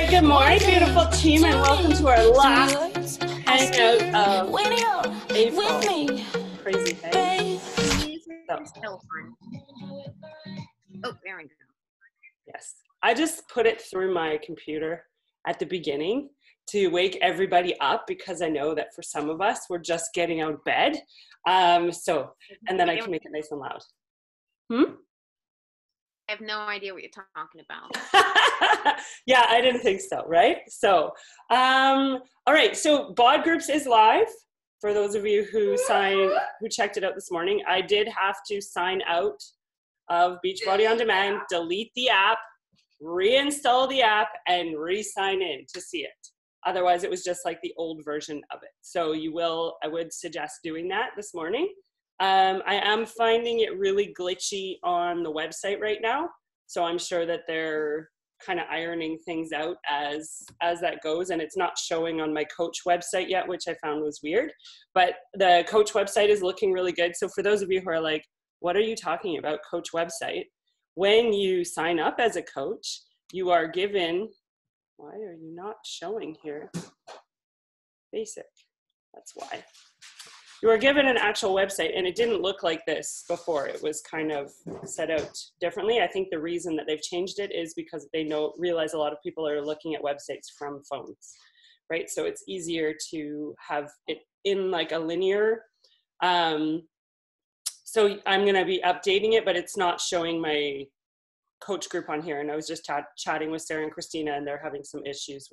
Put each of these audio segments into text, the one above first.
Good morning, beautiful team, and welcome to our last hangout of April. Crazy thing. So fun. Oh, there we go. Yes, I just put it through my computer at the beginning to wake everybody up because I know that for some of us, we're just getting out of bed. And then I can make it nice and loud. I have no idea what you're talking about. Yeah, I didn't think so, right? So, all right. So BOD Groups is live. For those of you who checked it out this morning, I did have to sign out of Beachbody On Demand, delete the app, reinstall the app, and re-sign in to see it. Otherwise, it was just like the old version of it. So I would suggest doing that this morning. I am finding it really glitchy on the website right now. So I'm sure that they're kind of ironing things out as that goes. And it's not showing on my coach website yet, which I found was weird. But the coach website is looking really good. So for those of you who are like, what are you talking about, coach website? When you sign up as a coach, you are given, why are you not showing here? Basic, that's why. You were given an actual website, and it didn't look like this before. It was kind of set out differently. I think the reason that they've changed it is because they realize a lot of people are looking at websites from phones, right? So it's easier to have it in like a linear. So I'm going to be updating it, but it's not showing my coach group on here. And I was just chatting with Sarah and Christina, and they're having some issues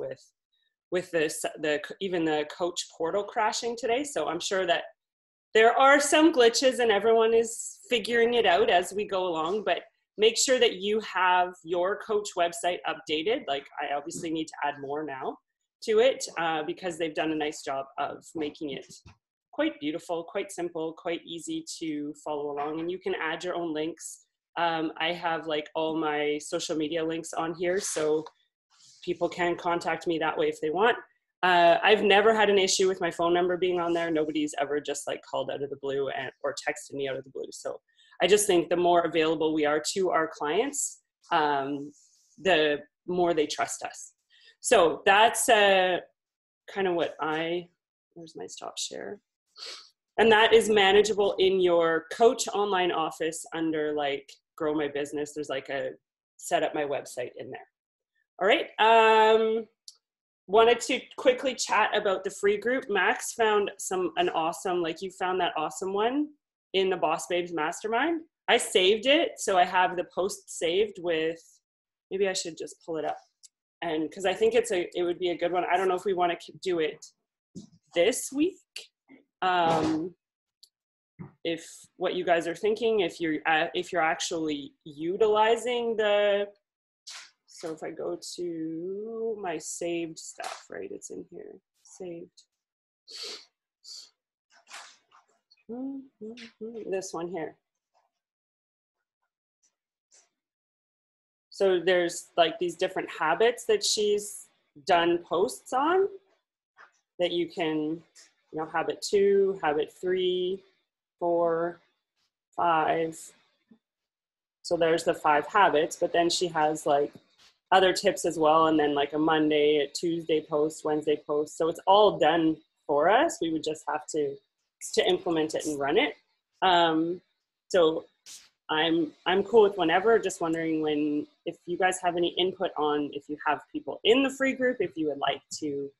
with this, even the coach portal crashing today. So I'm sure that there are some glitches and everyone is figuring it out as we go along, but make sure that you have your coach website updated. Like I obviously need to add more now to it because they've done a nice job of making it quite beautiful, quite simple, quite easy to follow along. And you can add your own links. I have like all my social media links on here, so people can contact me that way if they want. I've never had an issue with my phone number being on there. Nobody's ever just like called out of the blue or texted me out of the blue. So I just think the more available we are to our clients, the more they trust us. So that's kind of what where's my stop share? And that is manageable in your coach online office under like grow my business. There's like a set up my website in there. All right. Wanted to quickly chat about the free group. Max found an awesome, like you found that awesome one in the Boss Babes Mastermind. I saved it, so I have the post saved with, maybe I should just pull it up. And because I think it would be a good one. I don't know if we want to do it this week. If what you guys are thinking, if you're actually utilizing so if I go to my saved stuff, right, it's in here, saved. This one here. So there's like these different habits that she's done posts on that you can, habit 2, habit 3, 4, 5. So there's the 5 habits, but then she has like other tips as well, and then like a Monday, a Tuesday post, Wednesday post. So it's all done for us. We would just have to implement it and run it. So I'm cool with whenever. Just wondering if you guys have any input on if you have people in the free group, if you would like to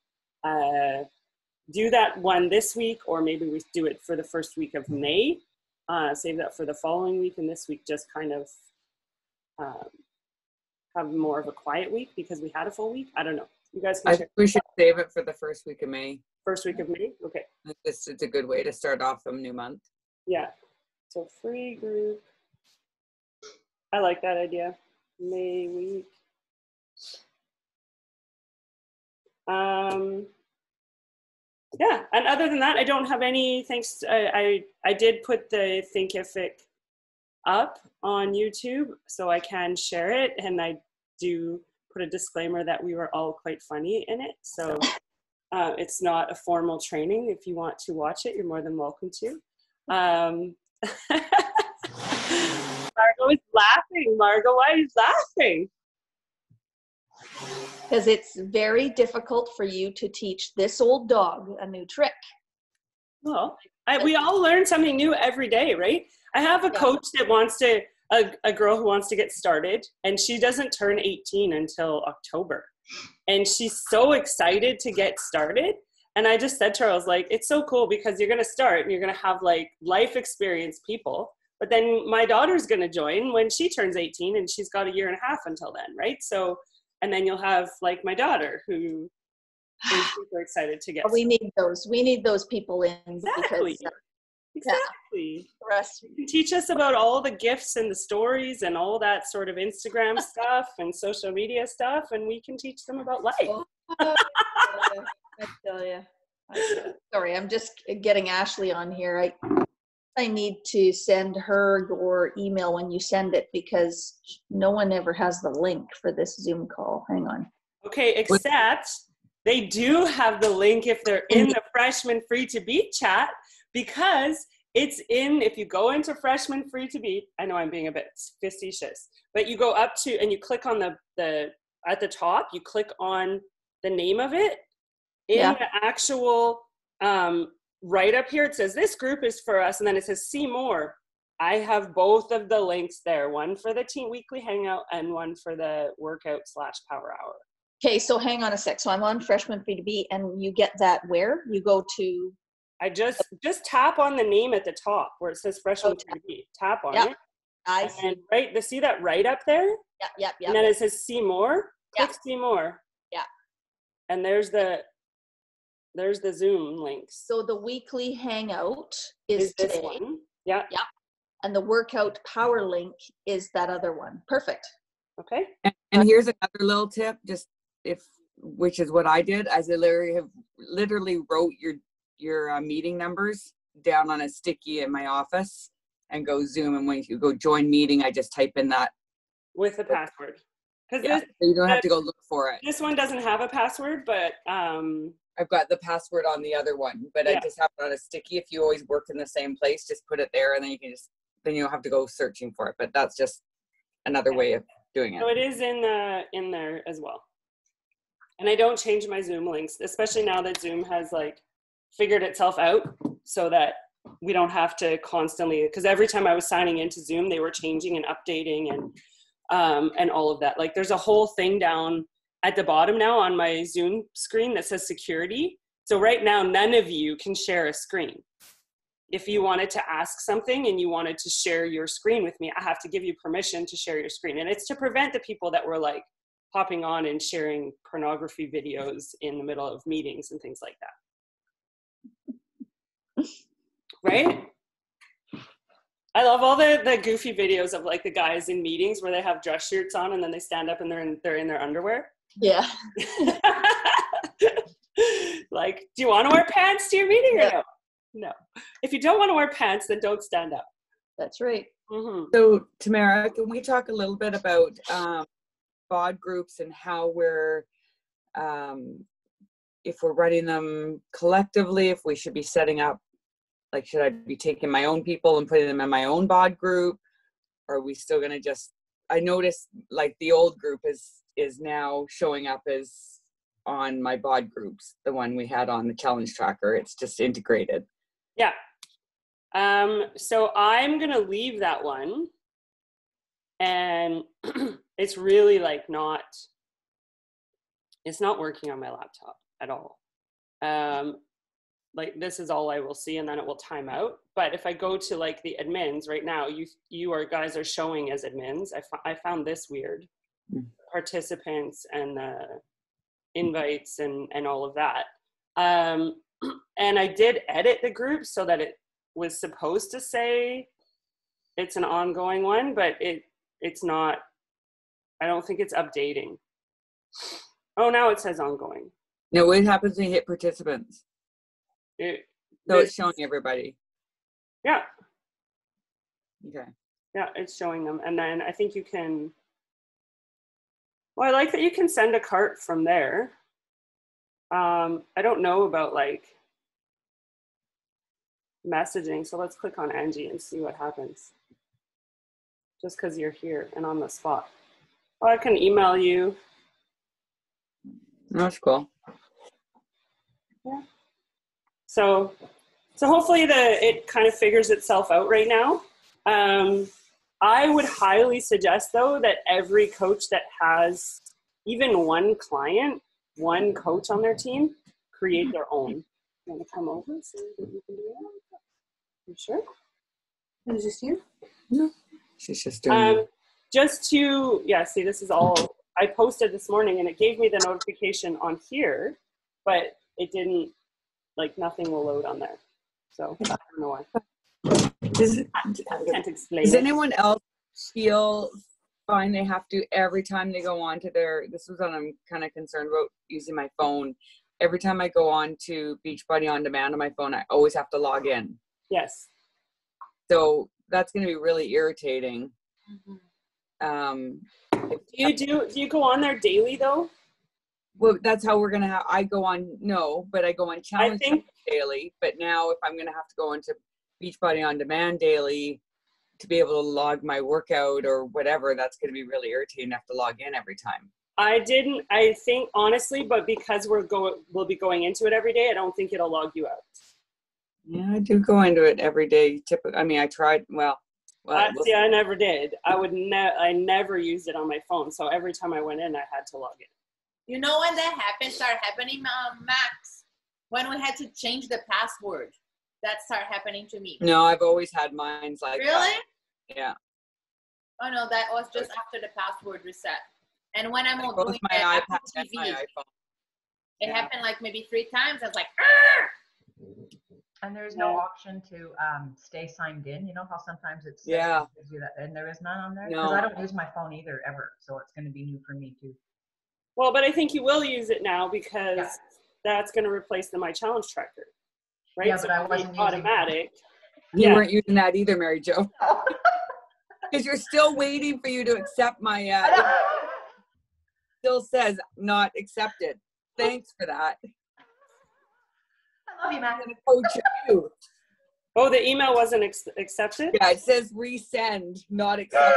do that one this week, or maybe we do it for the first week of May. Save that for the following week, and this week just kind of have more of a quiet week because we had a full week. I don't know. You guys can I think we should save it for the first week of May. First week of May? Okay. It's a good way to start off the new month. Yeah. So free group. I like that idea. May week. Yeah, and other than that, I don't have any thanks. I did put the Thinkific up on YouTube, so I can share it, and I do put a disclaimer that we were all quite funny in it. So it's not a formal training. If you want to watch it, you're more than welcome to. Margot is laughing. Margot, why are you laughing? Because it's very difficult for you to teach this old dog a new trick. Well, we all learn something new every day, right? I have a coach that wants to, a girl who wants to get started, and she doesn't turn 18 until October. And she's so excited to get started. And I just said to her, I was like, it's so cool because you're going to start and you're going to have like life experience people. But then my daughter's going to join when she turns 18 and she's got a year and a half until then, right? So, and then you'll have like my daughter who is super excited to get started. We need those people in. Exactly. Because, exactly. Trust me. You can teach us about all the gifts and the stories and all that sort of Instagram stuff and social media stuff, and we can teach them about life. I tell you. Sorry, I'm just getting Ashley on here. I need to send her your email when you send it because no one ever has the link for this Zoom call. Hang on. Okay, except they do have the link if they're in the Freshman Free to Beat chat, because it's in, if you go into Freshman Free to Beat, I know I'm being a bit facetious, but you go up to, and you click on the at the top, you click on the name of it. In the actual, right up here, it says, this group is for us, and then it says, see more. I have both of the links there, one for the Teen Weekly Hangout and one for the workout/power hour. Okay, so hang on a sec. So I'm on Freshman Free to Be, and you get that where? You go to... I just tap on the name at the top where it says Freshman Free to Be. Tap on it. I see. And see that right up there? Yep. And then it says see more. Click see more. Yeah. And there's the Zoom links. So the weekly hangout is this today. one. Yeah. Yeah. And the workout power link is that other one. Perfect. Okay. And here's another little tip, which is what I did. I literally wrote your meeting numbers down on a sticky in my office and go Zoom. And when you go join meeting, I just type in that with the password. So you don't have to go look for it. This one doesn't have a password, but I've got the password on the other one, but I just have it on a sticky. If you always work in the same place, just put it there, and then you don't have to go searching for it. But that's just another way of doing it. So it is in there as well. And I don't change my Zoom links, especially now that Zoom has like figured itself out, so that we don't have to constantly, because every time I was signing into Zoom, they were changing and updating and all of that. Like there's a whole thing down at the bottom now on my Zoom screen that says security. So right now, none of you can share a screen. If you wanted to ask something and you wanted to share your screen with me, I have to give you permission to share your screen. And it's to prevent the people that were like hopping on and sharing pornography videos in the middle of meetings and things like that. Right? I love all the goofy videos of like the guys in meetings where they have dress shirts on and then they stand up and they're in their underwear. Yeah. Like, do you want to wear pants to your meeting or no? No. If you don't want to wear pants, then don't stand up. That's right. Mm-hmm. So Tamara, can we talk a little bit about bod groups and how we're, if we're running them collectively, if we should be setting up, like, should I be taking my own people and putting them in my own bod group? Or are we still going to just, I noticed like the old group is now showing up as on my bod groups, the one we had on the challenge tracker. It's just integrated. Yeah. So I'm going to leave that one. And it's really like it's not working on my laptop at all. Like this is all I will see and then it will time out. But if I go to like the admins right now, you guys are showing as admins. I found this weird. Participants and the invites and all of that. And I did edit the group so that it was supposed to say it's an ongoing one, but it's not. I don't think it's updating. Oh, now it says ongoing. No, what happens when you hit participants? It's showing everybody. Yeah. Okay. Yeah, it's showing them. And then I think you can, well, I like that you can send a cart from there. I don't know about like messaging. So let's click on Angie and see what happens. Just because you're here and on the spot. Or I can email you. That's cool. Yeah. So hopefully it kind of figures itself out right now. I would highly suggest though that every coach that has even one client, one coach on their team, create their own. You want to come over and see what you can do that? You sure? Is this you? No. She's just doing just to, see, this is all I posted this morning and it gave me the notification on here, but it didn't, like nothing will load on there. So I don't know why. I can't explain Does it. anyone else feel fine they have to every time they go on to this was what I'm kind of concerned about using my phone. Every time I go on to Beachbody On Demand on my phone, I always have to log in. Yes. So that's going to be really irritating. Do you go on there daily though? Well, that's how we're going to have, I go on Challenge daily, but now if I'm going to have to go into Beachbody On Demand daily to be able to log my workout or whatever, that's going to be really irritating to have to log in every time. I think honestly, but because we'll be going into it every day, I don't think it'll log you out. Yeah, I do go into it every day. Typically, I mean, I tried. See, I never did. I never used it on my phone. So every time I went in, I had to log in. You know when that started happening, Max? When we had to change the password. That started happening to me. No, I've always had mine like really? that. Yeah. Oh no, that was just after the password reset. And when I'm both doing my iPad TV, and my iPhone. It happened like maybe 3 times. I was like, argh! And there's no option to stay signed in. You know how sometimes it's gives you that, and there is none on there? No. Because I don't use my phone either ever, so it's going to be new for me too. Well, but I think you will use it now because that's going to replace the My Challenge tracker, right? Yeah, but I wasn't using automatic. You weren't using that either, Mary Jo. Because you're still waiting for you to accept my. It still says not accepted. Thanks for that. I love you, Matt. I'm going to coach you. Oh, the email wasn't accepted? Yeah, it says resend, not accepted.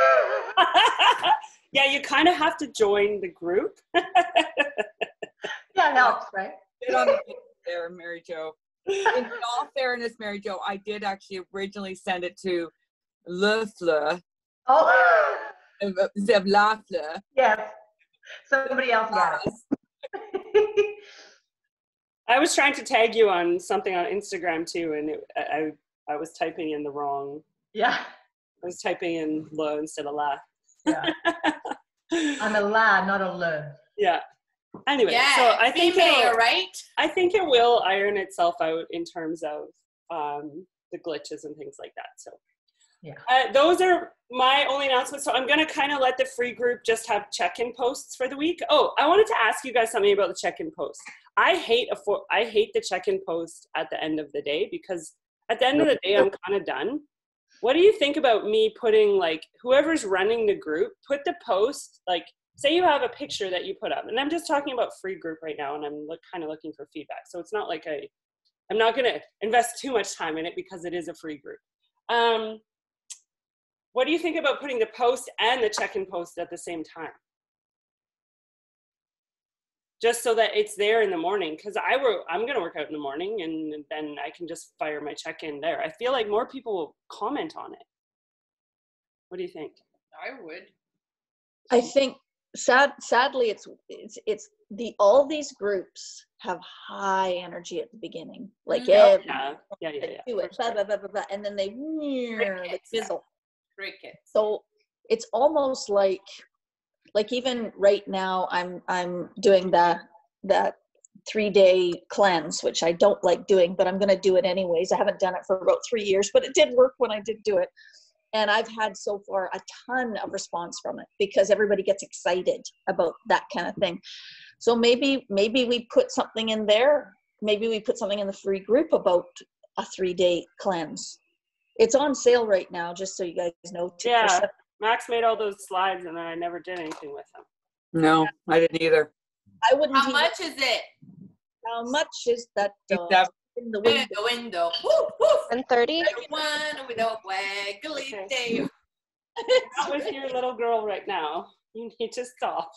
Yeah, you kind of have to join the group. Yeah, it helps, right? Get on the page there, Mary Jo. In all fairness, Mary Jo, I did actually originally send it to Le Fleur. Oh, La Fleur. yes. Somebody else got it. I was trying to tag you on something on Instagram too, and I was typing in the wrong. Yeah. I was typing in "la" instead of "la." Yeah. I'm a la, not a le. Yeah. Anyway, yeah, so I think right? I think it will iron itself out in terms of the glitches and things like that. So yeah, those are my only announcements. So I'm going to kind of let the free group just have check-in posts for the week. Oh, I wanted to ask you guys something about the check-in post. I hate the check-in post at the end of the day because at the end of the day, I'm kind of done. What do you think about me putting, like, whoever's running the group, put the post, like, say you have a picture that you put up, and I'm just talking about free group right now, and I'm kind of looking for feedback. So it's not like I'm not going to invest too much time in it because it is a free group. What do you think about putting the post and the check-in post at the same time? Just so that it's there in the morning, because I'm going to work out in the morning, and then I can just fire my check-in there. I feel like more people will comment on it. What do you think? I would. I think sadly it's all these groups have high energy at the beginning, like Yeah. do it, blah, blah, blah, blah, blah, and then they fizzle. Cricket. So it's almost like even right now I'm doing that 3-day cleanse, which I don't like doing, but I'm going to do it anyways. I haven't done it for about 3 years, but it did work when I did do it. And I've had so far a ton of response from it because everybody gets excited about that kind of thing. So maybe we put something in there. Maybe we put something in the free group about a 3-day cleanse. It's on sale right now, just so you guys know. Yeah, Max made all those slides and then I never did anything with them. No, I didn't either. I wouldn't. How much is it? How much is that? In the In the window. Woo, woo. 130. One with a waggly tail. Not with your little girl right now. You need to stop.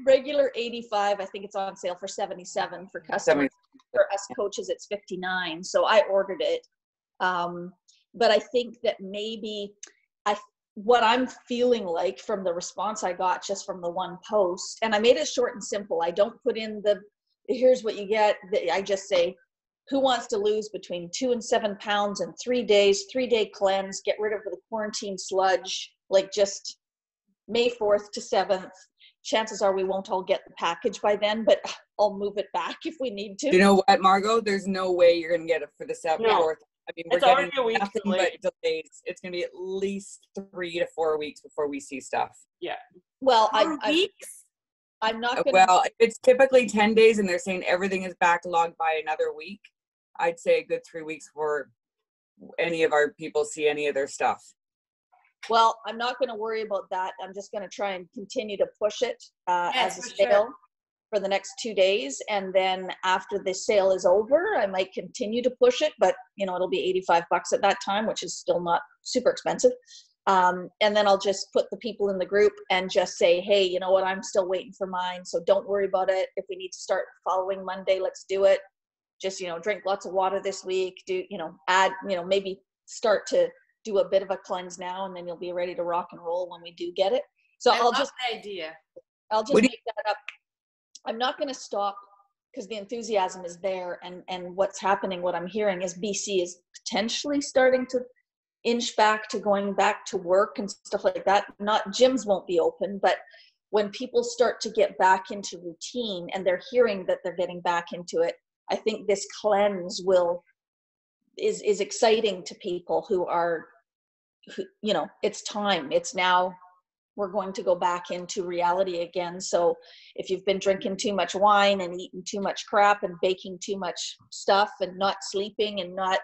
regular 85. I think it's on sale for 77 for customers. For us coaches, it's 59. So I ordered it. But I think that maybe what I'm feeling like from the response I got just from the one post, and I made it short and simple. I don't put in here's what you get. I just say, who wants to lose between 2 and 7 pounds in 3 days, 3-day cleanse, get rid of the quarantine sludge, like just May 4th to 7th. Chances are we won't all get the package by then, but I'll move it back if we need to. You know what, Margot? There's no way you're going to get it for the 7th. No. I mean, we're It's already getting a week nothing delayed. but delays. It's going to be at least 3 to 4 weeks before we see stuff. Yeah. Well, 4 weeks? I'm not going to. Well, it's typically 10 days and they're saying everything is backlogged by another week. I'd say a good 3 weeks before any of our people see any of their stuff. Well, I'm not going to worry about that. I'm just going to try and continue to push it as a for sale sure. for the next 2 days. And then after the sale is over, I might continue to push it, but it'll be $85 at that time, which is still not super expensive. And then I'll just put the people in the group and just say, hey, you know what? I'm still waiting for mine. So don't worry about it. If we need to start the following Monday, let's do it. Just, drink lots of water this week, add, maybe start to do a bit of a cleanse now, and then you'll be ready to rock and roll when we do get it. So I love the idea. I'll just make that up. I'm not going to stop because the enthusiasm is there. And what's happening, what I'm hearing is BC is potentially starting to inch back to going back to work and stuff like that. Not gyms won't be open, but when people start to get back into routine and they're hearing that they're getting back into it, I think this cleanse is exciting to people who it's time. It's now, we're going to go back into reality again. So if you've been drinking too much wine and eating too much crap and baking too much stuff and not sleeping and not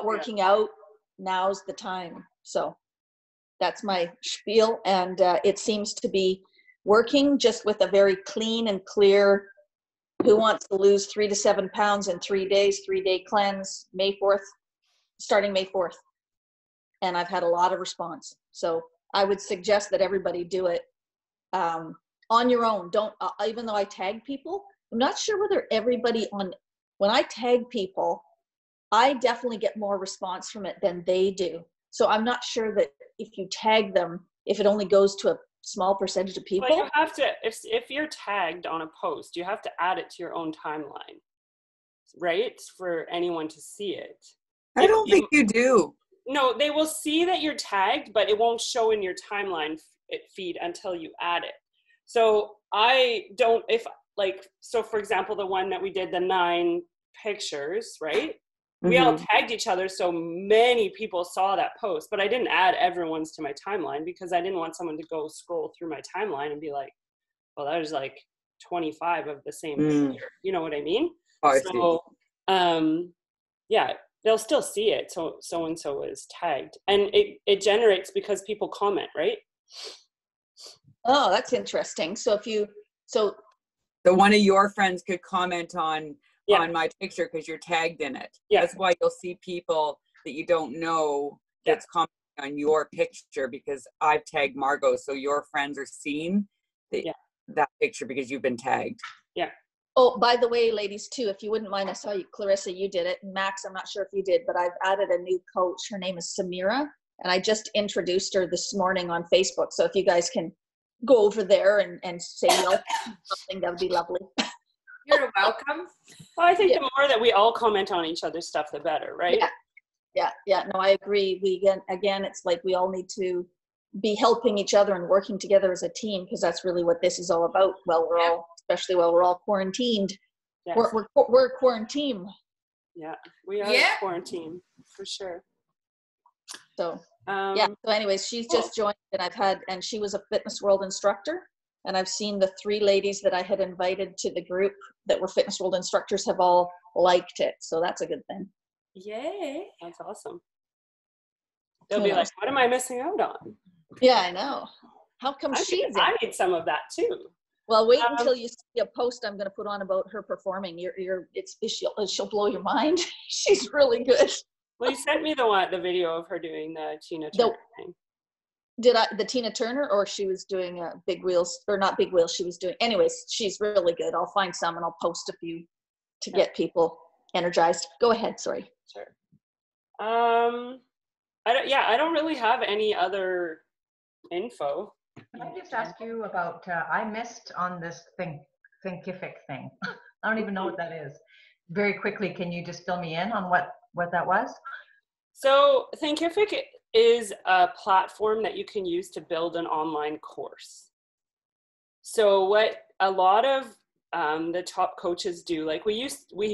working out, now's the time. So that's my spiel. And it seems to be working, just with a very clean and clear, who wants to lose 3 to 7 pounds in 3 days, 3-day cleanse, May 4th, starting May 4th. And I've had a lot of response. So I would suggest that everybody do it on your own. Don't, even though I tag people, I'm not sure whether everybody when I tag people, I definitely get more response from it than they do. So I'm not sure that if you tag them, if it only goes to a small percentage of people. Well, you have to, if you're tagged on a post, you have to add it to your own timeline, right? For anyone to see it. I don't think you do. No, they will see that you're tagged, but it won't show in your timeline feed until you add it. So so for example, the one that we did, the 9 pictures, right? We all tagged each other, so many people saw that post, but I didn't add everyone's to my timeline because I didn't want someone to go scroll through my timeline and be like, well, there's like 25 of the same picture. You know what I mean? Oh, so, yeah, they'll still see it. So-and-so is tagged. And it generates because people comment, right? Oh, that's interesting. So so one of your friends could comment on my picture because you're tagged in it. Yeah. That's why you'll see people that you don't know that's commenting on your picture because I've tagged Margot. So your friends are seeing that picture because you've been tagged. Yeah. Oh, by the way, ladies, too, if you wouldn't mind, I saw you, Clarissa, you did it. Max, I'm not sure if you did, but I've added a new coach. Her name is Samira, and I just introduced her this morning on Facebook. So if you guys can go over there and say something, that would be lovely. You're welcome. Well, I think the more that we all comment on each other's stuff, the better, right? Yeah. No, I agree. Again, it's like we all need to be helping each other and working together as a team, because that's really what this is all about. Especially while we're all quarantined. Yes. We're a quarantine. Yeah, we are a quarantine for sure. So so anyways, she's just joined, and she was a Fitness World instructor. And I've seen the 3 ladies that I had invited to the group that were Fitness World instructors have all liked it. So that's a good thing. Yay. That's awesome. They'll be like, what am I missing out on? Yeah, I know. How come I need some of that too. Well, wait until you see a post I'm going to put on about her performing. She'll blow your mind. She's really good. Well, you sent me the video of her doing the Tina Turner thing. the Tina Turner, or she was doing Big Wheels, or not Big Wheels, she was doing, anyways, she's really good. I'll find some and I'll post a few to get people energized. Go ahead, sorry. Sure. I don't really have any other info. Can I just ask you about, I missed on this Thinkific thing. I don't even know what that is. Very quickly, can you just fill me in on what that was? So Thinkific is a platform that you can use to build an online course. So what a lot of the top coaches do, like we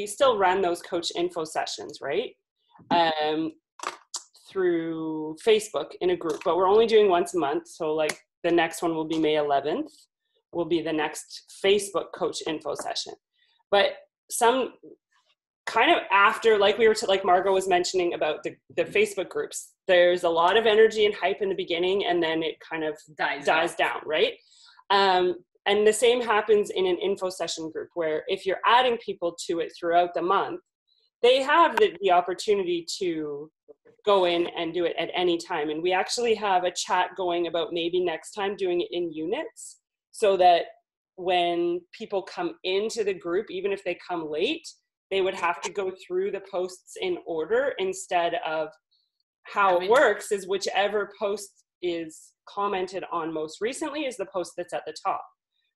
still run those coach info sessions, right? Through Facebook in a group, but we're only doing once a month. So like the next one will be May 11th, will be the next Facebook coach info session. But some kind of after, like like Margot was mentioning about the Facebook groups, there's a lot of energy and hype in the beginning, and then it kind of dies down, right? And the same happens in an info session group, where if you're adding people to it throughout the month, they have the opportunity to go in and do it at any time. And we actually have a chat going about maybe next time doing it in units, so that when people come into the group, even if they come late, they would have to go through the posts in order, instead of how it works is whichever post is commented on most recently is the post that's at the top.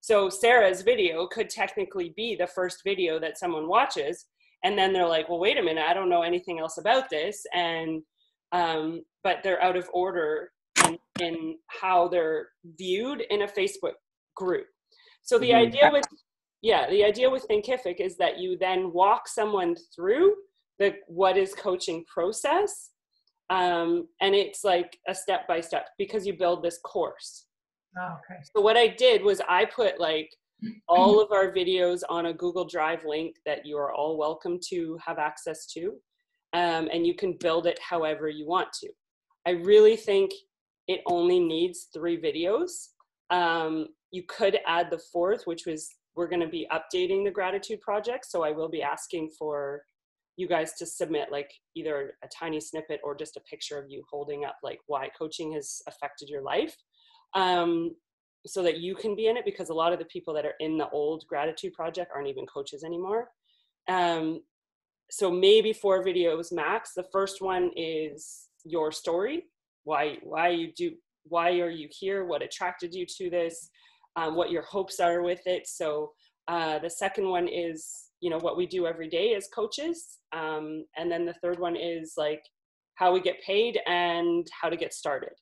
So Sarah's video could technically be the first video that someone watches, and then they're like, well, wait a minute, I don't know anything else about this. And but they're out of order in how they're viewed in a Facebook group. So the idea with Thinkific is that you then walk someone through the what is coaching process, and it's like a step by step, because you build this course. Oh, okay. So what I did was I put like all of our videos on a Google Drive link that you are all welcome to have access to, and you can build it however you want to. I really think it only needs 3 videos. You could add the 4th, which was, we're going to be updating the gratitude project. So I will be asking for you guys to submit like either a tiny snippet or just a picture of you holding up like why coaching has affected your life, so that you can be in it, because a lot of the people that are in the old gratitude project aren't even coaches anymore. So maybe 4 videos max. The first one is your story, why are you here, what attracted you to this, what your hopes are with it. So the second one is, you know, what we do every day as coaches. And then the third one is like how we get paid and how to get started.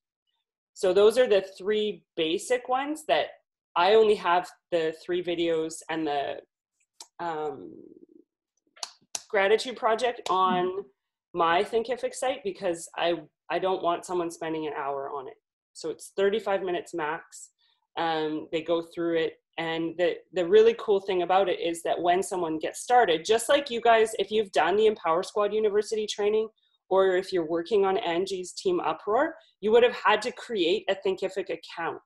So those are the 3 basic ones that I only have the 3 videos and the gratitude project on my Thinkific site, because I don't want someone spending an hour on it. So it's 35 minutes max. They go through it. And the really cool thing about it is that when someone gets started, just like you guys, if you've done the Empower Squad University training, or if you're working on Angie's Team Uproar, you would have had to create a Thinkific account,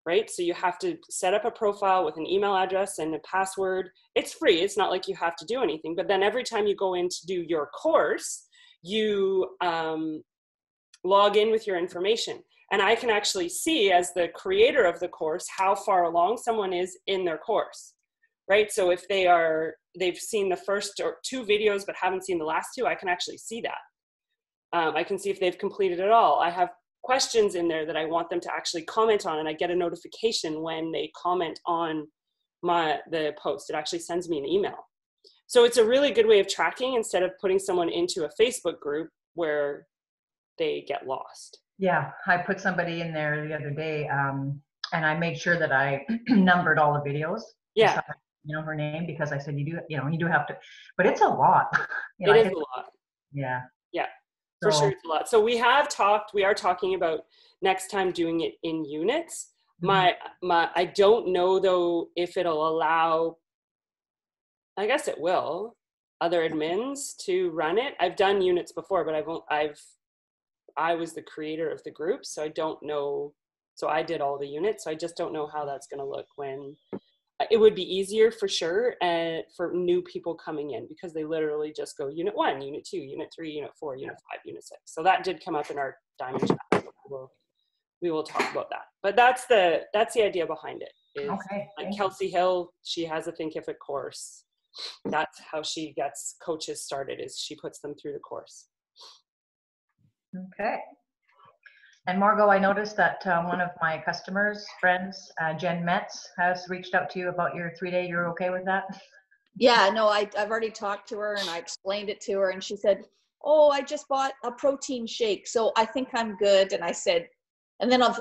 right? So you have to set up a profile with an email address and a password. It's free. It's not like you have to do anything. But then every time you go in to do your course, you log in with your information. And I can actually see, as the creator of the course, how far along someone is in their course, right? So if they've seen the first 2 videos but haven't seen the last 2, I can actually see that. I can see if they've completed it all. I have questions in there that I want them to actually comment on, and I get a notification when they comment on the post. It actually sends me an email. So it's a really good way of tracking, instead of putting someone into a Facebook group where they get lost. Yeah, I put somebody in there the other day, and I made sure that I numbered all the videos. Yeah. You know, her name, because I said, you do have to, but it's a lot. You know, it is a lot. Yeah. Yeah, for sure it's a lot. So we are talking about next time doing it in units. Mm-hmm. I don't know though if it'll allow, I guess it will, other admins to run it. I've done units before, but I was the creator of the group, so I don't know. So I did all the units, so I just don't know how that's going to look when. It would be easier for sure for new people coming in, because they literally just go unit 1, unit 2, unit 3, unit 4, unit 5, unit 6. So that did come up in our diamond chat. we will talk about that. But that's the idea behind it. Is Okay. like Kelsey Hill, she has a Thinkific course. That's how she gets coaches started, is she puts them through the course. Okay. And Margot, I noticed that one of my customers, friends, Jen Metz, has reached out to you about your 3-day. You're okay with that? Yeah, no, I've already talked to her and I explained it to her, and she said, oh, I just bought a protein shake, so I think I'm good. And I said,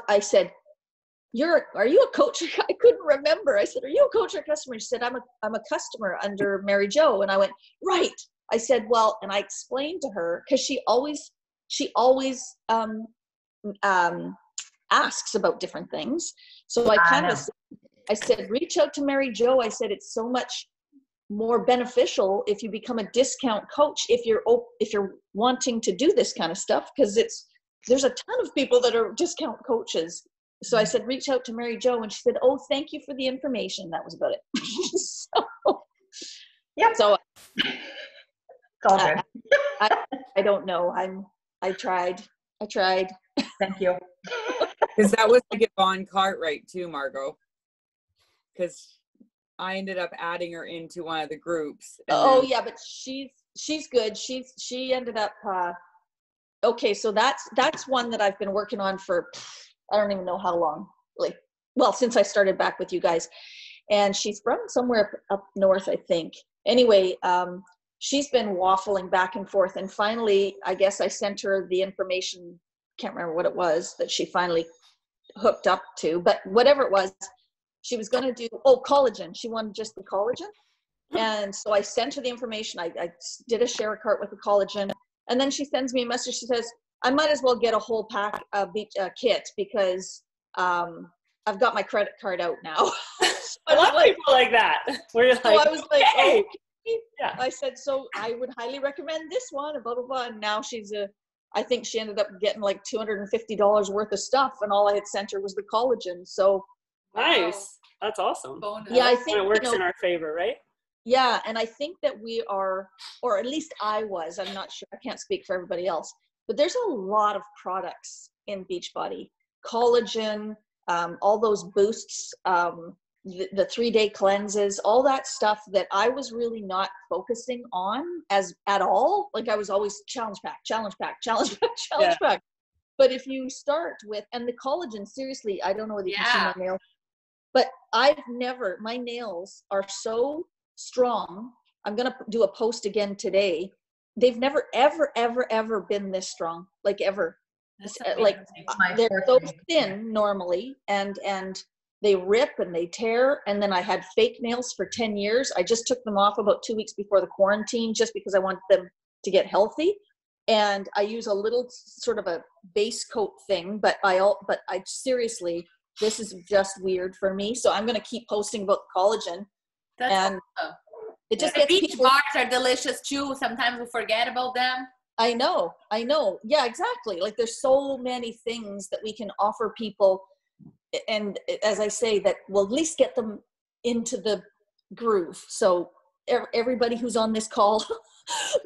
I said, are you a coach? I couldn't remember. I said, are you a coach or a customer? She said, I'm a customer under Mary Jo. And I went, right. I said, well, and I explained to her, because she always asks about different things. So I said, reach out to Mary Jo. I said, it's so much more beneficial if you become a discount coach, if you're wanting to do this kind of stuff, because there's a ton of people that are discount coaches. So I said, reach out to Mary Jo, and she said, oh, thank you for the information. That was about it. So, yep. So it's all good. I don't know. I tried. Thank you. Because that was like Yvonne Cartwright too, Margot. Because I ended up adding her into one of the groups. Oh yeah, but she's good. She ended up okay, so that's one that I've been working on for I don't even know how long. Since I started back with you guys. And she's from somewhere up north, I think. Anyway, she's been waffling back and forth, and finally I guess I sent her the information, can't remember what it was, that she finally hooked up to, but whatever it was, she was going to do collagen. She wanted just the collagen. And so I sent her the information. I did a share cart with the collagen, and then she sends me a message. She says, I might as well get a whole pack of kit, because I've got my credit card out now. I love people like that. Where you're like, so I was like, hey. okay. Yeah. I said, so I would highly recommend this one, and blah, blah, blah. And now I think she ended up getting like $250 worth of stuff, and all I had sent her was the collagen. So nice. That's awesome. Yeah, I think it works in our favor, right? Yeah, and I think that we are, or at least I was, I'm not sure, I can't speak for everybody else, but there's a lot of products in Beachbody. Collagen, all those boosts, the 3-day cleanses, all that stuff that I was really not focusing on at all. Like I was always challenge pack. But if you start with, and the collagen, seriously, I don't know whether you can see my nails, but my nails are so strong. I'm going to do a post again today. They've never, ever, ever, ever been this strong, like ever. Like they're so thin normally, and they rip and they tear. And then I had fake nails for 10 years. I just took them off about 2 weeks before the quarantine, just because I want them to get healthy. And I use a little sort of a base coat thing, but I seriously, this is just weird for me. So I'm going to keep posting about collagen. That's and awesome. It just the gets beach people. bars are delicious too. Sometimes we forget about them. I know. Yeah, exactly. Like there's so many things that we can offer people. And as I say, that will at least get them into the groove. So everybody who's on this call,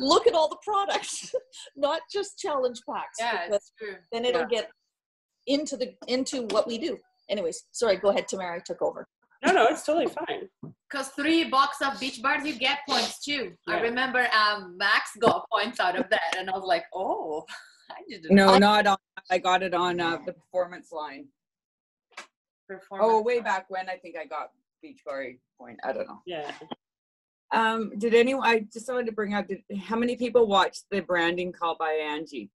look at all the products, not just challenge packs. Yeah, it's true. Then it'll get into what we do. Anyways, sorry, go ahead, Tamara, I took over. No, it's totally fine. Because 3 box of beach bars, you get points too. Yeah. I remember Max got points out of that, and I was like, oh, I didn't. No, not on. I got it on the performance line. Way back when, I think I got Beachbody point. I don't know. Yeah. Did anyone? I just wanted to bring up. How many people watched the branding call by Angie?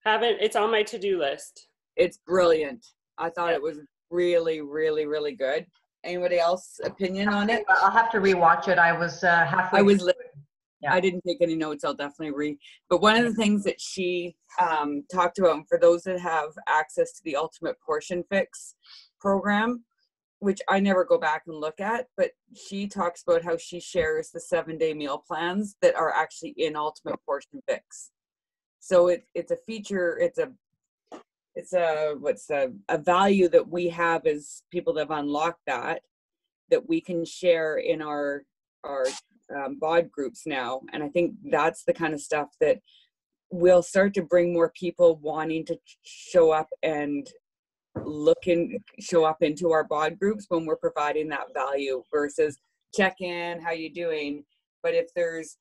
Haven't. It's on my to-do list. It's brilliant. I thought it was really, really, really good. Anybody else opinion on it? I'll have to rewatch it. I was halfway. I didn't take any notes. I'll definitely read. But one of the things that she talked about, and for those that have access to the Ultimate Portion Fix program, which I never go back and look at, but she talks about how she shares the 7-day meal plans that are actually in Ultimate Portion Fix. So it's a feature. It's a value that we have as people that have unlocked that we can share in our bod groups now. And I think that's the kind of stuff that will start to bring more people wanting to show up and show up into our bod groups when we're providing that value versus check in, how you doing? But if there's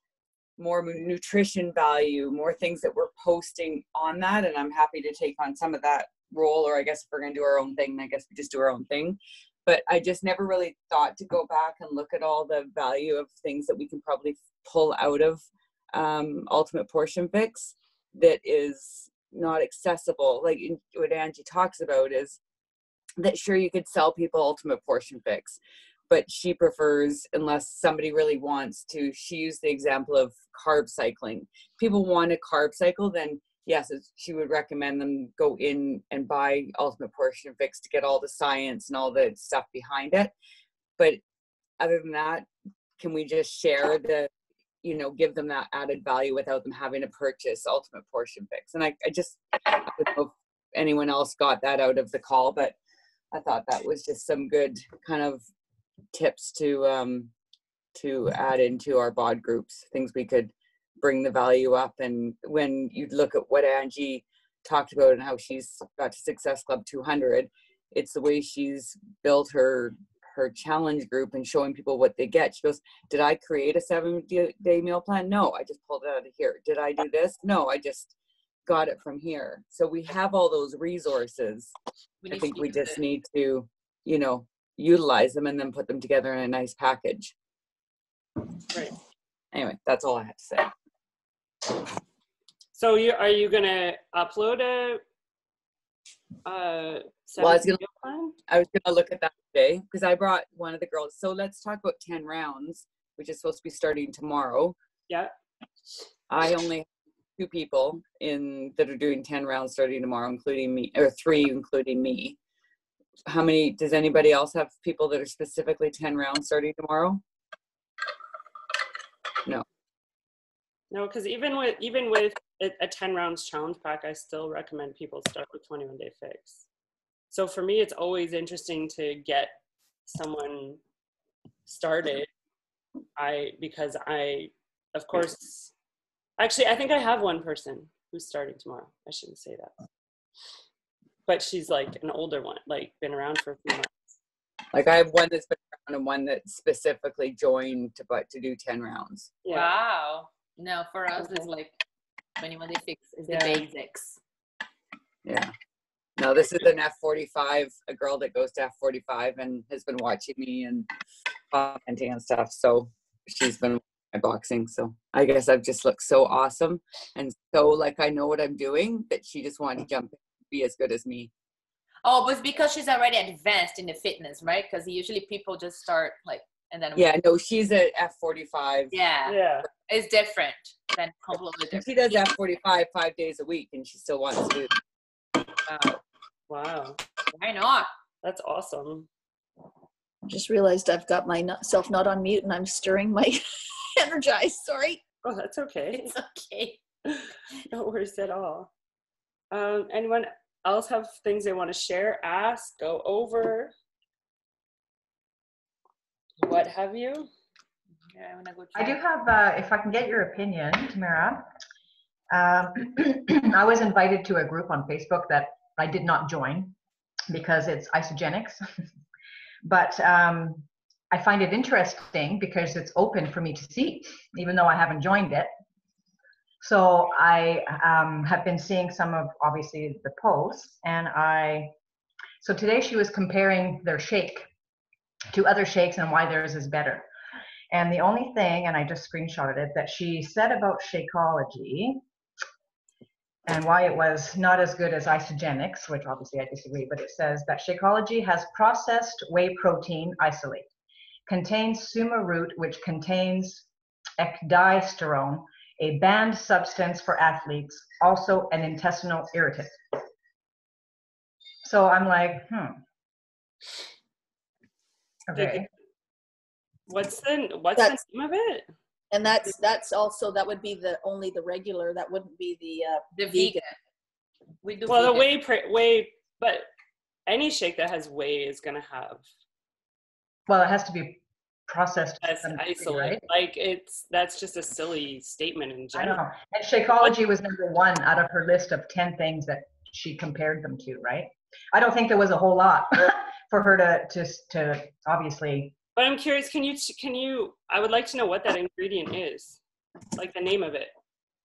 more nutrition value, more things that we're posting on that, and I'm happy to take on some of that role, or I guess if we're going to do our own thing, I guess we just do our own thing. But I just never really thought to go back and look at all the value of things that we can probably pull out of Ultimate Portion Fix that is not accessible. Like what Angie talks about is that sure, you could sell people Ultimate Portion Fix, but she prefers, unless somebody really wants to, she used the example of carb cycling. People want a carb cycle, then yes, she would recommend them go in and buy Ultimate Portion Fix to get all the science and all the stuff behind it. But other than that, can we just share the, give them that added value without them having to purchase Ultimate Portion Fix? And I don't know if anyone else got that out of the call, but I thought that was just some good kind of tips to add into our bod groups, things we could bring the value up. And when you look at what Angie talked about and how she's got to Success Club 200, it's the way she's built her challenge group and showing people what they get. She goes, did I create a 7-day meal plan? No, I just pulled it out of here. Did I do this? No, I just got it from here. So we have all those resources. I think we just need to, utilize them and then put them together in a nice package. Right. Anyway, that's all I have to say. So are you gonna upload a I was gonna look at that today because I brought one of the girls. So let's talk about 10 rounds, which is supposed to be starting tomorrow. Yeah. I only have 2 people that are doing 10 rounds starting tomorrow, including me, or 3 including me. How many does anybody else have people that are specifically 10 rounds starting tomorrow? No, because even with a 10 rounds challenge pack, I still recommend people start with 21 Day Fix. So for me, it's always interesting to get someone started. Because of course, actually, I think I have one person who's starting tomorrow. I shouldn't say that, but she's like an older one, like been around for a few months. Like I have one that's been around and one that specifically joined to do 10 rounds. Yeah. Wow. No, for us, it's like 21 Day Fix is the basics. Yeah. No, this is an F45, a girl that goes to F45 and has been watching me and commenting and stuff. So she's been my boxing. So I guess I've just looked so awesome and so like I know what I'm doing that she just wanted to jump in and be as good as me. Oh, but it's because she's already advanced in the fitness, right? Because usually people just start like, and then. Yeah, no, she's at F45. Yeah. It's different than completely different. She does F45 5 days a week and she still wants to do. Wow. Why not? That's awesome. Just realized I've got myself not on mute and I'm stirring my Energize. Sorry. Oh, that's okay. It's okay. No worries at all. Anyone else have things they want to share, ask, go over? What have you? Yeah, I'm gonna go I do have, if I can get your opinion, Tamara. I was invited to a group on Facebook that I did not join because it's isogenics. But I find it interesting because it's open for me to see, even though I haven't joined it. So I have been seeing some of, obviously, the posts. And so today she was comparing their shake to other shakes and why theirs is better. And the only thing, and I just screenshotted it, that she said about Shakeology and why it was not as good as isogenics, which obviously I disagree, but it says that Shakeology has processed whey protein isolate, contains suma root, which contains ecdysterone, a banned substance for athletes, also an intestinal irritant. So I'm like, Okay. What's the name of it? And that's also, that would be only the regular, that wouldn't be the vegan. We do well, vegan. the whey, but any shake that has whey is gonna have. Well, it has to be processed as isolate, right? Like that's just a silly statement in general. I know. And Shakeology was number 1 out of her list of 10 things that she compared them to, right? I don't think there was a whole lot for her to obviously. But I'm curious, can you, I would like to know what that ingredient is, like the name of it.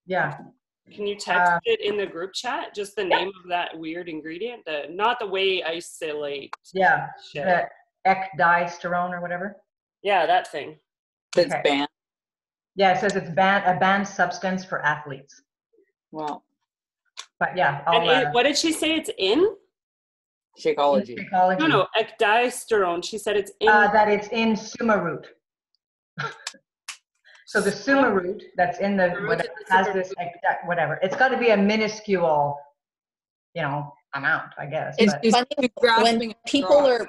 Yeah. Can you text it in the group chat? Just the name of that weird ingredient, not the whey isolate. Yeah, shit. the ecdiesterone or whatever. Yeah, that thing. It's banned. Yeah, it says it's a banned substance for athletes. Well, but yeah. What did she say it's in? Shakeology. No, ecdiesterone. She said it's in. That it's in suma root. So the suma root that's in the whatever has this whatever. It's got to be a minuscule, amount, I guess. It's funny when people are.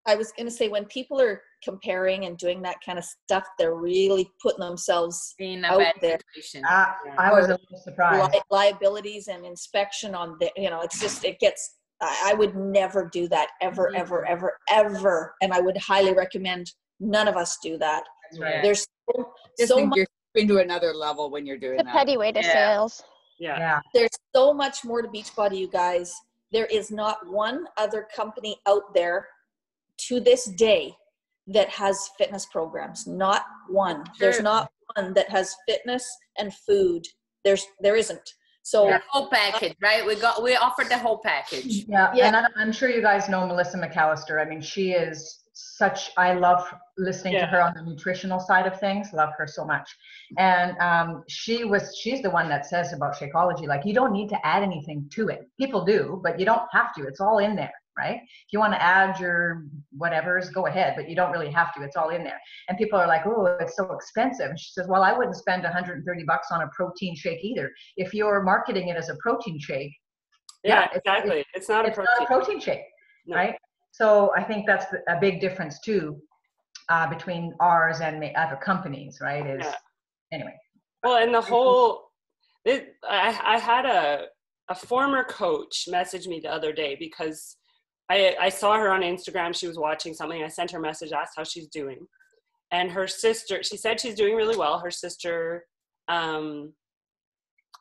I was going to say when people are comparing and doing that kind of stuff, they're really putting themselves out there. I was a little surprised. Liabilities and inspection on the, it's just, it gets. I would never do that ever, ever, ever, ever, and I would highly recommend none of us do that. That's right. There's so much. You're into another level when you're doing the that. petty way to sales. Yeah. There's so much more to Beachbody, you guys. There is not one other company out there to this day that has fitness programs. Not one. Sure. There's not one that has fitness and food. There isn't. So the whole package, right? We offered the whole package. Yeah. And I'm sure you guys know Melissa McAllister. I mean, she is I love listening to her on the nutritional side of things. Love her so much. And she's the one that says about Shakeology, like, you don't need to add anything to it. People do, but you don't have to. It's all in there, right? If you want to add your whatevers, go ahead, but you don't really have to. It's all in there. And people are like, oh, it's so expensive. And she says, well, I wouldn't spend $130 on a protein shake either. If you're marketing it as a protein shake. Yeah, exactly. It's not a protein shake, no. Right? So I think that's a big difference too, between ours and the other companies, right? Anyway. Well, and the whole, I had a former coach message me the other day because I saw her on Instagram. She was watching something. I sent her a message, asked how she's doing. And her sister, she said she's doing really well. Her sister,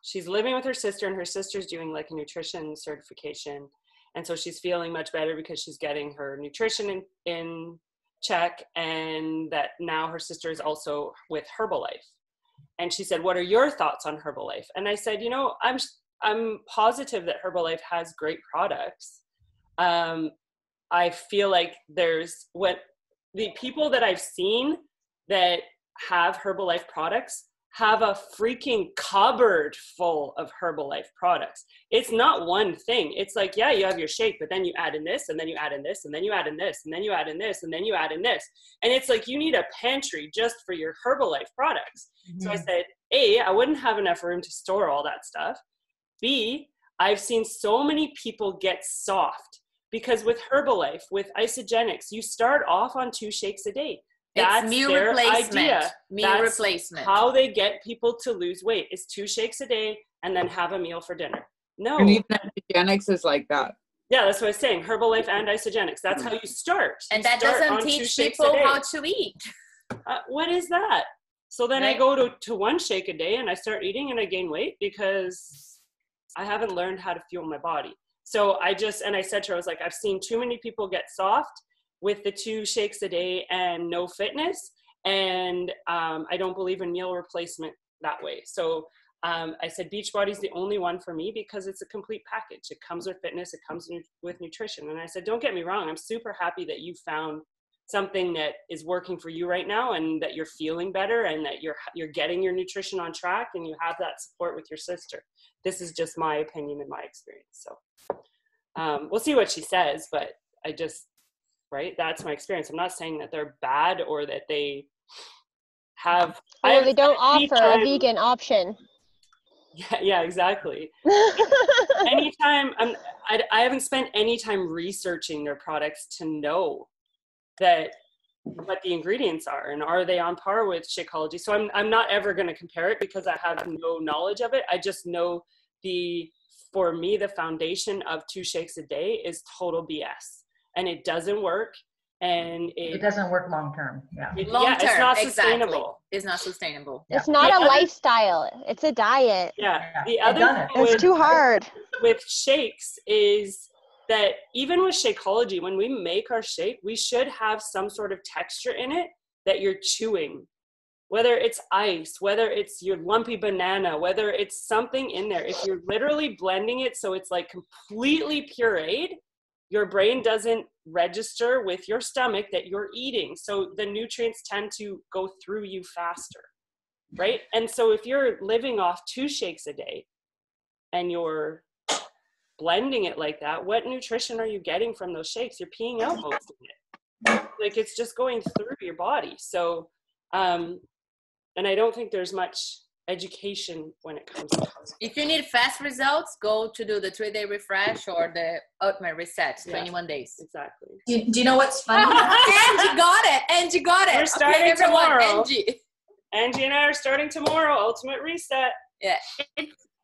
she's living with her sister, and her sister's doing like a nutrition certification. And so she's feeling much better because she's getting her nutrition in check, and that now her sister is also with Herbalife. And she said, what are your thoughts on Herbalife? And I said, I'm positive that Herbalife has great products. I feel like there's the people that I've seen that have Herbalife products have a freaking cupboard full of Herbalife products. It's not one thing. It's like, yeah, you have your shake, but then you add in this, and then you add in this, and then you add in this, and then you add in this, and then you add in this. And it's like, you need a pantry just for your Herbalife products. Mm-hmm. So I said, A, I wouldn't have enough room to store all that stuff. B, I've seen so many people get soft because with Herbalife, with Isogenics, you start off on 2 shakes a day. That's meal their replacement. idea. Meal replacement. How they get people to lose weight is 2 shakes a day and then have a meal for dinner. No. And even Isogenics is like that. Yeah, that's what I was saying. Herbalife and Isogenics. That's how you start. And that doesn't teach people how to eat. What is that? So then I go to 1 shake a day and I start eating and I gain weight because I haven't learned how to fuel my body. So I said to her, I was like, I've seen too many people get soft with the 2 shakes a day and no fitness. And I don't believe in meal replacement that way. So I said, Beachbody's the only one for me because it's a complete package. It comes with fitness. It comes with nutrition. And I said, don't get me wrong. I'm super happy that you found something that is working for you right now and that you're feeling better and that you're getting your nutrition on track and you have that support with your sister. This is just my opinion and my experience. So we'll see what she says, but right? That's my experience. I'm not saying that they're bad or that they have. Well, they don't offer a vegan option. Yeah, exactly. Anytime I haven't spent any time researching their products to know what the ingredients are and are they on par with Shakeology. So I'm not ever going to compare it because I have no knowledge of it. I just know for me, the foundation of 2 shakes a day is total BS. And it doesn't work, and it doesn't work long term. Yeah, it's not sustainable. It's not sustainable. Yeah. It's not a lifestyle. It's a diet. Yeah. The other thing it's too hard with shakes is that even with Shakeology, when we make our shake, we should have some sort of texture in it that you're chewing. Whether it's ice, whether it's your lumpy banana, whether it's something in there. If you're literally blending it so it's like completely pureed, your brain doesn't register with your stomach that you're eating. So the nutrients tend to go through you faster, right? And so if you're living off 2 shakes a day and you're blending it like that, what nutrition are you getting from those shakes? You're peeing out most of it. Like it's just going through your body. So, and I don't think there's much education when it comes to it. If you need fast results, go to do the 3-day refresh or the ultimate reset, 21 days. Exactly. Do you know what's funny? Angie got it. Angie got it. We're starting tomorrow. Angie And I are starting tomorrow, ultimate reset. Yeah.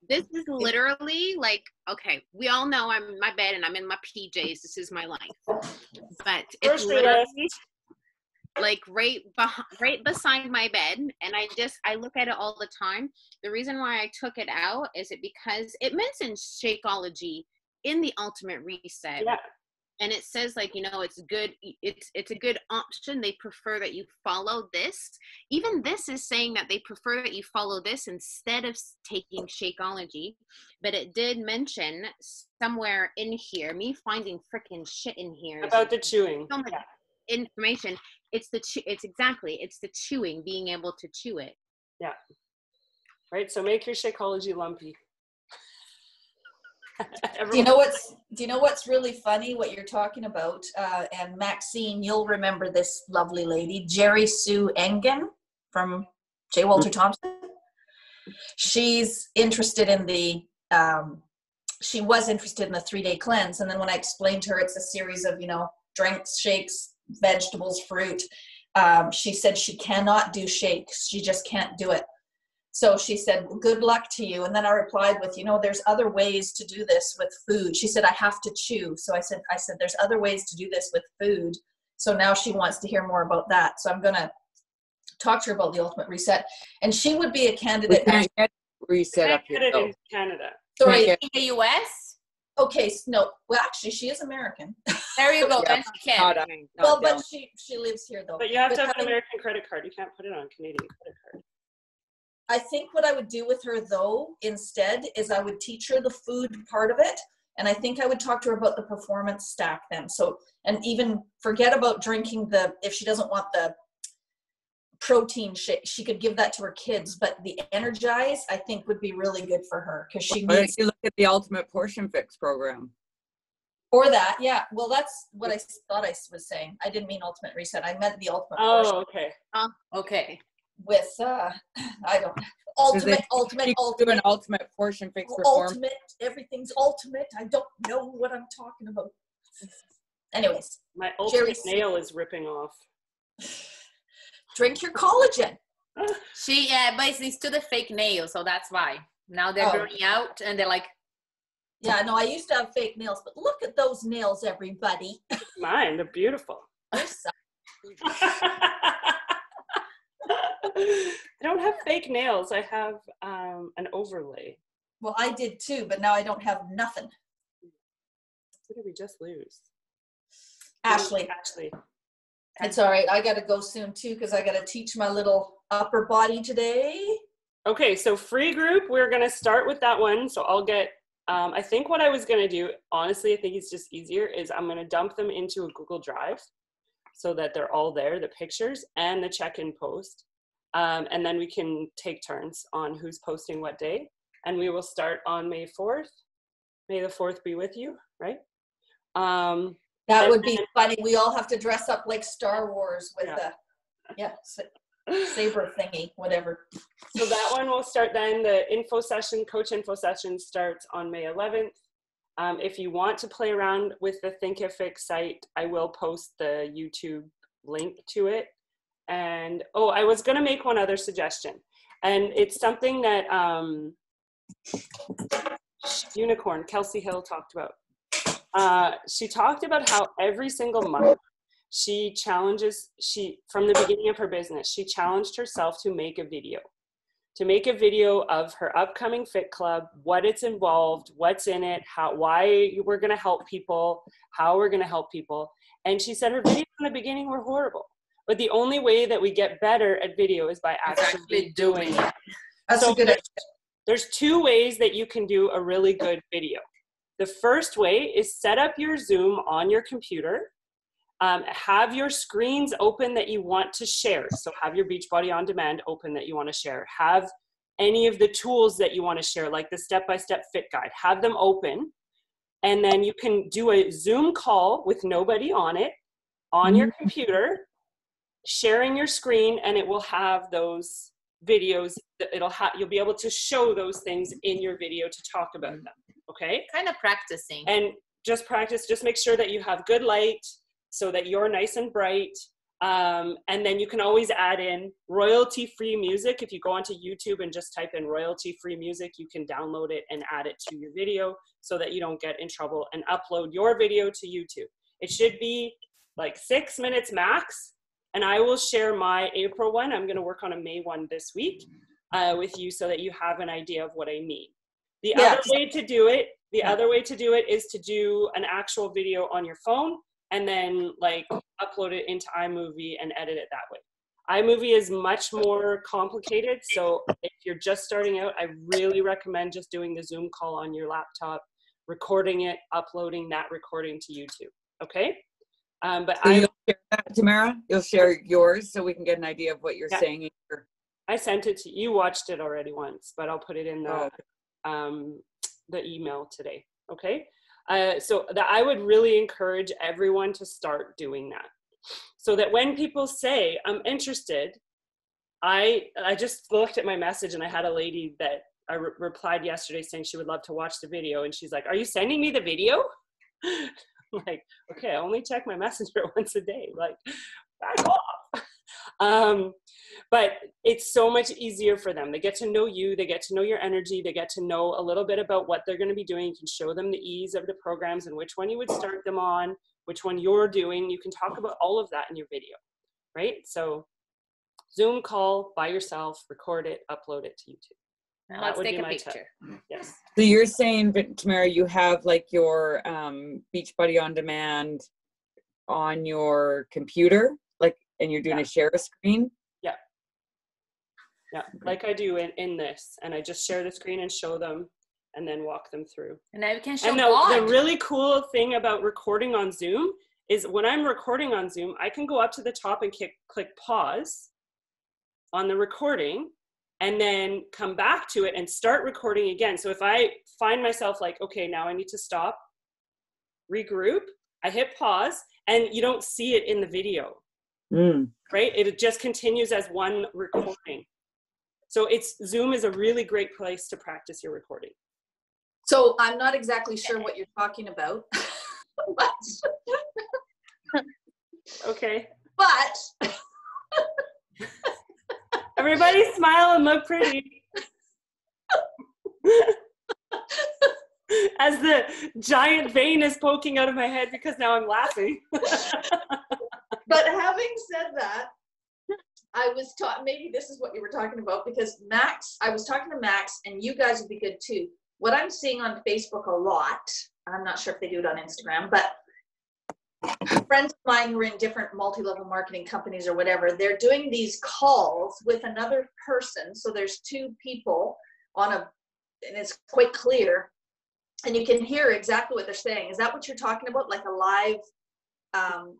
This is literally like, okay, we all know I'm in my bed and I'm in my PJs. This is my life. But it's literally like right beside my bed, and I look at it all the time. The reason why I took it out is because it mentions Shakeology in the ultimate reset. Yeah. And it says like, it's good. It's a good option. They prefer that you follow this. Even this is saying that they prefer that you follow this instead of taking Shakeology. But it did mention somewhere in here, me finding freaking shit in here. About the chewing. So much information. It's the chewing, being able to chew it. Yeah. Right. So make your Shakeology lumpy. Do you know what's really funny, what you're talking about? And Maxine, you'll remember this lovely lady, Jerry Sue Engen from J. Walter Thompson. She's interested in she was interested in the 3-day cleanse. And then when I explained to her, it's a series of, drinks, shakes, vegetables, fruit. She said she cannot do shakes. She just can't do it. So she said, well, good luck to you. And then I replied with, there's other ways to do this with food. She said, I have to chew. So I said, there's other ways to do this with food. So now she wants to hear more about that. So I'm going to talk to her about the ultimate reset. And she would be a candidate. We can't get reset up here. Get it in Canada. Sorry, in the US? Okay, no. Well, actually, she is American. There you go. Yeah, Then she can. Well, but she lives here, though. But you have to have an American credit card. You can't put it on Canadian credit card. I think what I would do with her, though, instead, is I would teach her the food part of it. And I think I would talk to her about the performance stack then. So, and even forget about drinking if she doesn't want the protein shake, she could give that to her kids. But the Energize, I think, would be really good for her because she Why needs. don't you look at the Ultimate Portion Fix program? Or that, yeah. Well, that's what I thought I was saying. I didn't mean Ultimate Reset. I meant the Ultimate Portion. Oh, okay. Okay. With I don't ultimate Do an Ultimate Portion Fix performance. ultimate, everything's ultimate. I don't know what I'm talking about. Anyways, My ultimate nail is ripping off. drink your collagen. She but it's still the fake nails, so that's why. Now they're growing out and they're like, yeah, no, I used to have fake nails, but look at those nails, everybody. Mine, they're beautiful. They're so- I don't have fake nails. I have an overlay. Well, I did too, but now I don't have nothing. What did we just lose? Ashley. It's all right. I got to go soon too because I got to teach my little upper body today. Okay, so free group, we're going to start with that one. So I'll get, I think what I was going to do, honestly, I think it's just easier, is I'm going to dump them into a Google Drive so that they're all there, the pictures and the check-in post. And then we can take turns on who's posting what day. And we will start on May 4th. May the 4th be with you, right? That would be funny. We all have to dress up like Star Wars with saber thingy, whatever. So that one will start then. The info session, coach info session starts on May 11th. If you want to play around with the Thinkific site, I will post the YouTube link to it. And, I was going to make one other suggestion. And it's something that Unicorn, Kelsey Hill, talked about. She talked about how every single month from the beginning of her business, she challenged herself to make a video. to make a video of her upcoming fit club, what it's involved, what's in it, why we're going to help people, how we're going to help people. And she said her videos in the beginning were horrible. But the only way that we get better at video is by actually doing it. That's a good idea. There's 2 ways that you can do a really good video. The first way is set up your Zoom on your computer. Have your screens open that you want to share. So have your Beachbody On Demand open that you want to share. Have any of the tools that you want to share, like the step-by-step fit guide. Have them open. And then you can do a Zoom call with nobody on it, on your computer, sharing your screen, and it will have those videos. You'll be able to show those things in your video to talk about them. Okay? Kind of practicing. And just practice. Just make sure that you have good light so that you're nice and bright. And then you can always add in royalty-free music. If you go onto YouTube and just type in royalty-free music, you can download it and add it to your video so that you don't get in trouble, and upload your video to YouTube. It should be like 6 minutes max. And I will share my April one. I'm going to work on a May one this week with you so that you have an idea of what I mean. The other way to do it, is to do an actual video on your phone and then like upload it into iMovie and edit it that way. iMovie is much more complicated. So if you're just starting out, I really recommend just doing the Zoom call on your laptop, recording it, uploading that recording to YouTube. Okay? But so you'll share that, Tamara? You'll share yours so we can get an idea of what you're saying. I sent it to you. Watched it already once, but I'll put it in the email today. Okay. So that I would really encourage everyone to start doing that, so that when people say I'm interested, I just looked at my message and I had a lady that I replied yesterday saying she would love to watch the video, and she's like, "Are you sending me the video?" Like, okay, I only check my messenger once a day. Like, back off. But it's so much easier for them. They get to know you. They get to know your energy. They get to know a little bit about what they're going to be doing. You can show them the ease of the programs and which one you would start them on, which one you're doing. You can talk about all of that in your video, right? So Zoom call by yourself, record it, upload it to YouTube. Now let's take a picture. Yes. So you're saying, Tamara, you have like your Beachbody On Demand on your computer, like, and you're doing a share a screen? Yeah, like I do in this, and I just share the screen and show them, and then walk them through. And now you can show. And the really cool thing about recording on Zoom is when I'm recording on Zoom, I can go up to the top and click pause on the recording, and then come back to it and start recording again. So if I find myself like, okay, now I need to stop, regroup, I hit pause, and you don't see it in the video, right? It just continues as one recording. So Zoom is a really great place to practice your recording. So I'm not exactly sure what you're talking about. Okay. But everybody smile and look pretty. As the giant vein is poking out of my head because now I'm laughing. But having said that, I was taught, maybe this is what you were talking about, because Max, I was talking to Max, and you guys would be good too. What I'm seeing on Facebook a lot, I'm not sure if they do it on Instagram, but friends of mine who are in different multi-level marketing companies or whatever, they're doing these calls with another person. So there's 2 people and it's quite clear, and you can hear exactly what they're saying. Is that what you're talking about? Like a live,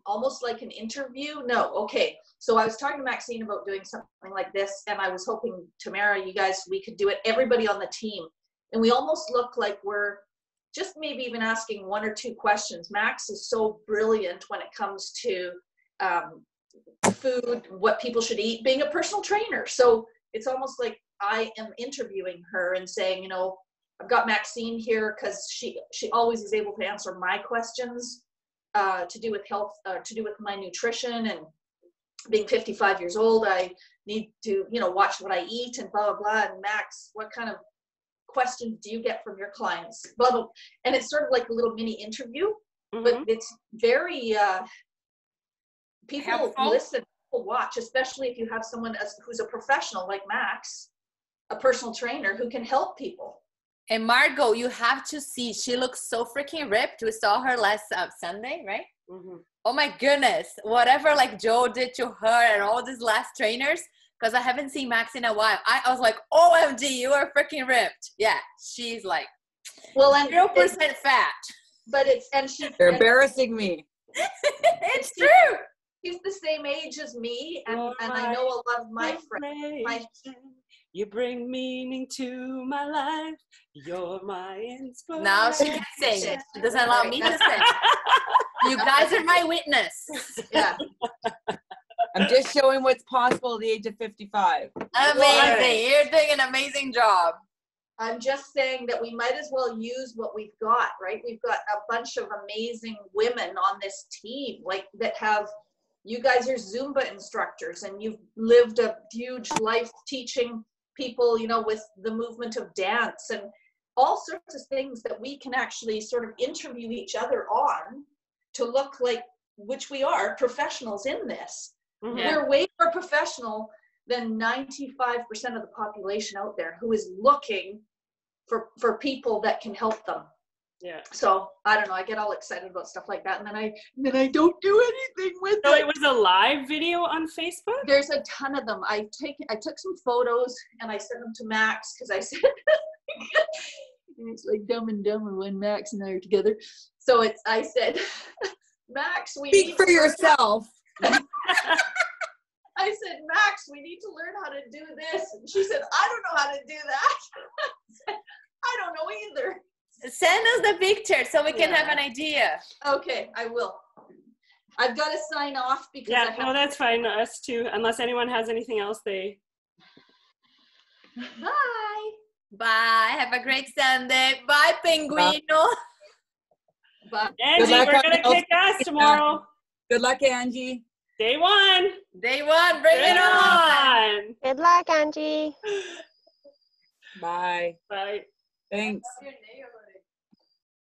almost like an interview? No. Okay. So I was talking to Maxine about doing something like this, and I was hoping, Tamara, you guys, we could do it, everybody on the team. And we almost look like we're just maybe even asking 1 or 2 questions. Max is so brilliant when it comes to food, what people should eat, being a personal trainer. So it's almost like I am interviewing her and saying, you know, I've got Maxine here because she always is able to answer my questions to do with health, to do with my nutrition, and being 55 years old, I need to, you know, watch what I eat and blah, blah, blah. And Max, what kind of questions do you get from your clients? Blah, blah. And it's sort of like a little mini interview, but it's very, people helpful. Listen, people watch, especially if you have someone who's a professional like Max, a personal trainer who can help people. And Margot, you have to see, she looks so freaking ripped. We saw her last Sunday, right? Mm-hmm. Oh my goodness. Whatever like Joe did to her and all these last trainers, because I haven't seen Max in a while. I was like, OMG, you are freaking ripped. Yeah, she's like 0% fat. But You're embarrassing me. It's true. She's the same age as me, and I know a lot of my friends. You bring meaning to my life. You're my inspiration. Now she can sing. She doesn't allow me to sing. You guys are my witness. Yeah. I'm just showing what's possible at the age of 55. Amazing. You're doing an amazing job. I'm just saying that we might as well use what we've got, right? We've got a bunch of amazing women on this team, like that have, you guys are Zumba instructors and you've lived a huge life teaching people, you know, with the movement of dance and all sorts of things that we can actually sort of interview each other on to look like, which we are, professionals in this. Mm-hmm. We're way more professional than 95% of the population out there who is looking for people that can help them. Yeah. So I don't know, I get all excited about stuff like that, and then I don't do anything with So it. it was a live video on Facebook? There's a ton of them. I took some photos and I sent them to Max because I said it's like Dumb and Dumber when Max and I are together. So I said, Max, we Speak for yourself. I said, Max, we need to learn how to do this. And she said, I don't know how to do that. I said, I don't know either. Send us the picture so we can have an idea. Okay, I will. I've got to sign off because I have that's fine. Us too. Unless anyone has anything else, Bye. Bye. Have a great Sunday. Bye, Penguino. Bye. Angie, we're going to kick ass tomorrow. Good luck, Angie. Day one. Day one. Bring it on. Good luck, Angie. Bye. Bye. Thanks. Your nails.